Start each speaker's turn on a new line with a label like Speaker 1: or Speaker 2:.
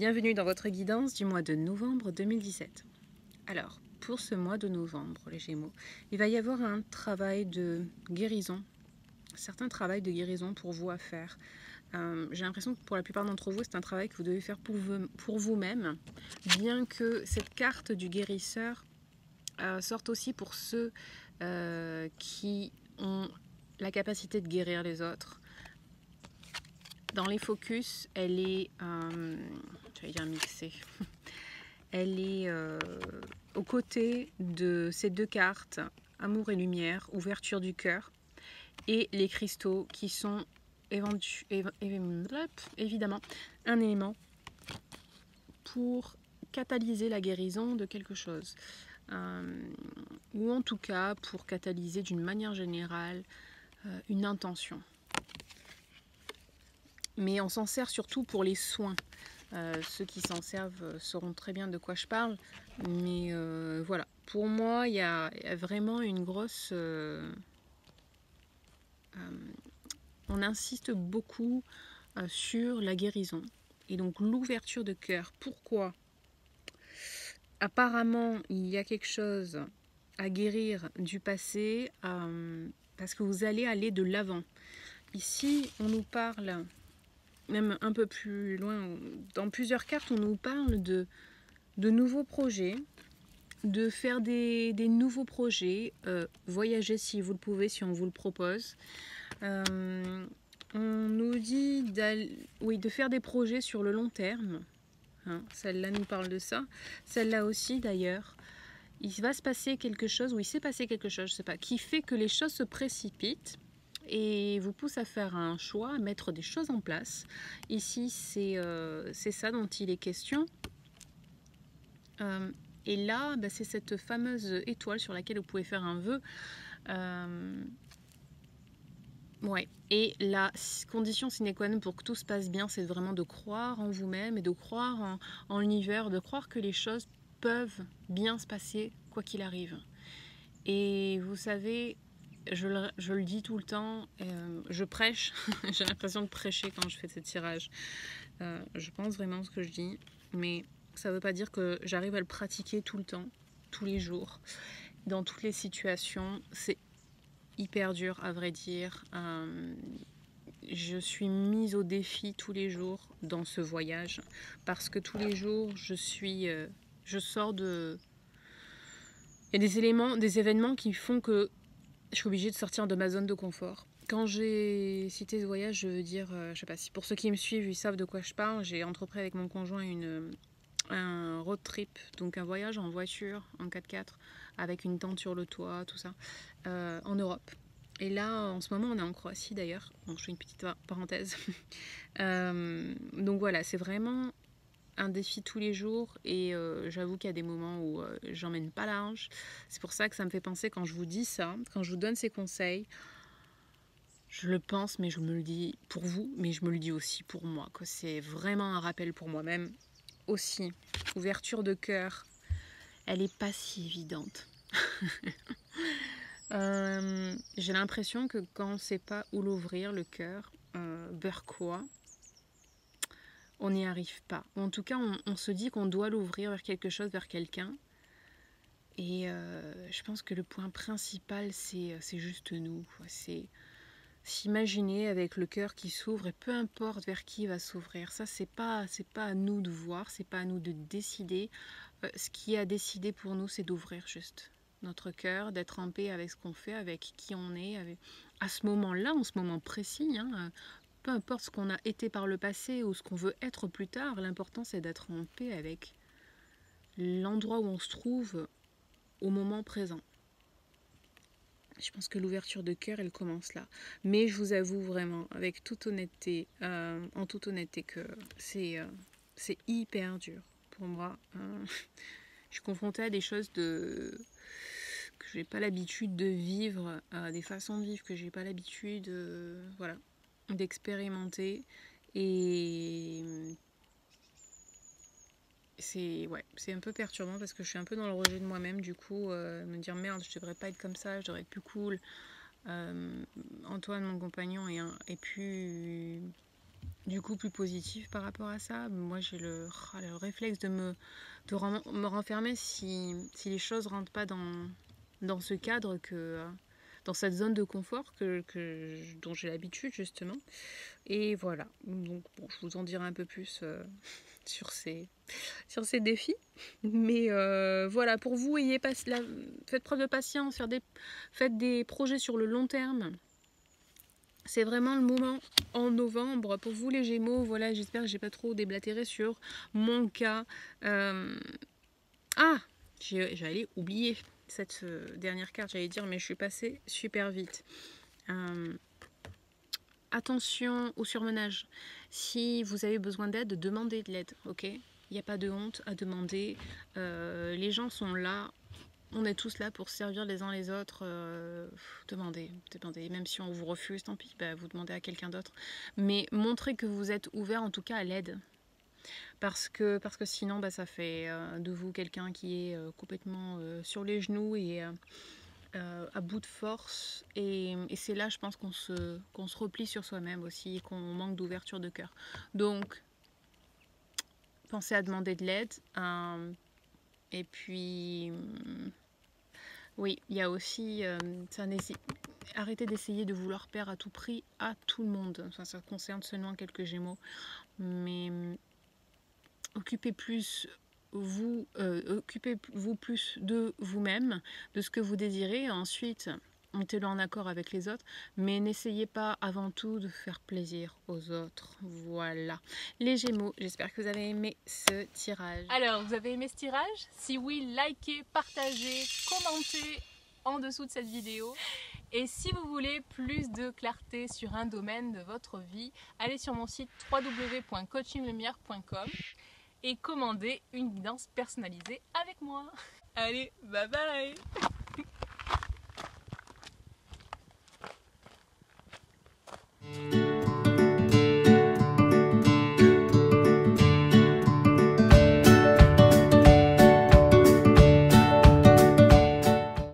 Speaker 1: Bienvenue dans votre guidance du mois de novembre 2017. Alors, pour ce mois de novembre, les Gémeaux, il va y avoir un travail de guérison, certains travail de guérison pour vous à faire. J'ai l'impression que pour la plupart d'entre vous, c'est un travail que vous devez faire pour vous-même, bien que cette carte du guérisseur sorte aussi pour ceux qui ont la capacité de guérir les autres. Dans les focus, elle est, j'allais dire mixée, elle est aux côtés de ces deux cartes, Amour et Lumière, Ouverture du cœur, et les cristaux qui sont évidemment un élément pour catalyser la guérison de quelque chose. Ou en tout cas pour catalyser d'une manière générale une intention. Mais on s'en sert surtout pour les soins. Ceux qui s'en servent sauront très bien de quoi je parle. Mais voilà, pour moi, il y a vraiment une grosse... on insiste beaucoup sur la guérison. Et donc l'ouverture de cœur. Pourquoi ? Apparemment, il y a quelque chose à guérir du passé parce que vous allez aller de l'avant. Ici, on nous parle... même un peu plus loin, dans plusieurs cartes, on nous parle de nouveaux projets, de faire des nouveaux projets, voyager si vous le pouvez, si on vous le propose. On nous dit de faire des projets sur le long terme. Hein, celle-là nous parle de ça. Celle-là aussi, d'ailleurs. Il va se passer quelque chose, ou il s'est passé quelque chose, je ne sais pas, qui fait que les choses se précipitent et vous pousse à faire un choix, à mettre des choses en place. Ici, c'est ça dont il est question. Et là, c'est cette fameuse étoile sur laquelle vous pouvez faire un vœu. Ouais. Et la condition sine qua non pour que tout se passe bien, c'est vraiment de croire en vous-même et de croire en l'univers, de croire que les choses peuvent bien se passer quoi qu'il arrive. Et vous savez... Je le dis tout le temps, je prêche, j'ai l'impression de prêcher quand je fais ce tirage. Je pense vraiment ce que je dis, mais ça ne veut pas dire que j'arrive à le pratiquer tout le temps, tous les jours, dans toutes les situations. C'est hyper dur à vrai dire. Je suis mise au défi tous les jours dans ce voyage, parce que tous les jours je sors de... Il y a des événements qui font que je suis obligée de sortir de ma zone de confort. Quand j'ai cité ce voyage, je veux dire, je sais pas si pour ceux qui me suivent, ils savent de quoi je parle. J'ai entrepris avec mon conjoint un road trip, donc un voyage en voiture, en 4x4, avec une tente sur le toit, tout ça, en Europe. Et là, en ce moment, on est en Croatie d'ailleurs. Donc, je fais une petite parenthèse. Donc voilà, c'est vraiment un défi tous les jours et j'avoue qu'il y a des moments où j'emmène pas large. C'est pour ça que ça me fait penser quand je vous dis ça, quand je vous donne ces conseils, je le pense mais je me le dis pour vous, mais je me le dis aussi pour moi, que c'est vraiment un rappel pour moi-même aussi. Ouverture de cœur, elle est pas si évidente. J'ai l'impression que quand on sait pas où l'ouvrir le cœur, vers quoi, on n'y arrive pas. Ou en tout cas, on se dit qu'on doit l'ouvrir vers quelque chose, vers quelqu'un. Et je pense que le point principal, c'est juste nous. C'est s'imaginer avec le cœur qui s'ouvre et peu importe vers qui il va s'ouvrir. Ça, c'est pas à nous de voir, c'est pas à nous de décider. Ce qui a décidé pour nous, c'est d'ouvrir juste notre cœur, d'être en paix avec ce qu'on fait, avec qui on est, à ce moment-là, en ce moment précis. Peu importe ce qu'on a été par le passé ou ce qu'on veut être plus tard, l'important c'est d'être en paix avec l'endroit où on se trouve au moment présent. Je pense que l'ouverture de cœur, elle commence là. Mais je vous avoue vraiment, avec toute honnêteté, en toute honnêteté, que c'est hyper dur pour moi. Je suis confrontée à des choses que j'ai pas l'habitude de vivre, des façons de vivre que j'ai pas l'habitude, voilà, d'expérimenter. Et c'est un peu perturbant parce que je suis un peu dans le rejet de moi-même, du coup, me dire merde, je devrais pas être comme ça, je devrais être plus cool. Antoine, mon compagnon, est plus du coup plus positif par rapport à ça. Moi j'ai le réflexe de me renfermer si les choses rentrent pas dans ce cadre, dans cette zone de confort dont j'ai l'habitude justement. Et voilà, donc bon, je vous en dirai un peu plus sur ces défis. Mais voilà, pour vous, faites preuve de patience, faites des projets sur le long terme. C'est vraiment le moment en novembre. Pour vous les Gémeaux, voilà, j'espère que j'ai pas trop déblatéré sur mon cas. Ah, j'allais oublier cette dernière carte, j'allais dire, mais je suis passée super vite. Attention au surmenage. Si vous avez besoin d'aide, demandez de l'aide, ok? Il n'y a pas de honte à demander. Les gens sont là. On est tous là pour servir les uns les autres. Demandez. Même si on vous refuse, tant pis, bah, vous demandez à quelqu'un d'autre. Mais montrez que vous êtes ouvert en tout cas à l'aide. Parce que sinon, bah, ça fait de vous quelqu'un qui est complètement sur les genoux et à bout de force. Et c'est là, je pense, qu'on se replie sur soi-même aussi et qu'on manque d'ouverture de cœur. Donc, pensez à demander de l'aide. Et puis... oui, il y a aussi, arrêtez d'essayer de vouloir plaire à tout prix à tout le monde. Enfin, ça concerne seulement quelques Gémeaux, mais occupez-vous plus de vous-même, de ce que vous désirez. Ensuite, mettez-le en accord avec les autres, mais n'essayez pas avant tout de faire plaisir aux autres. Voilà. Les Gémeaux, j'espère que vous avez aimé ce tirage.
Speaker 2: Alors, vous avez aimé ce tirage? Si oui, likez, partagez, commentez en dessous de cette vidéo. Et si vous voulez plus de clarté sur un domaine de votre vie, allez sur mon site www.coachinglumière.com et commandez une guidance personnalisée avec moi. Allez, bye bye!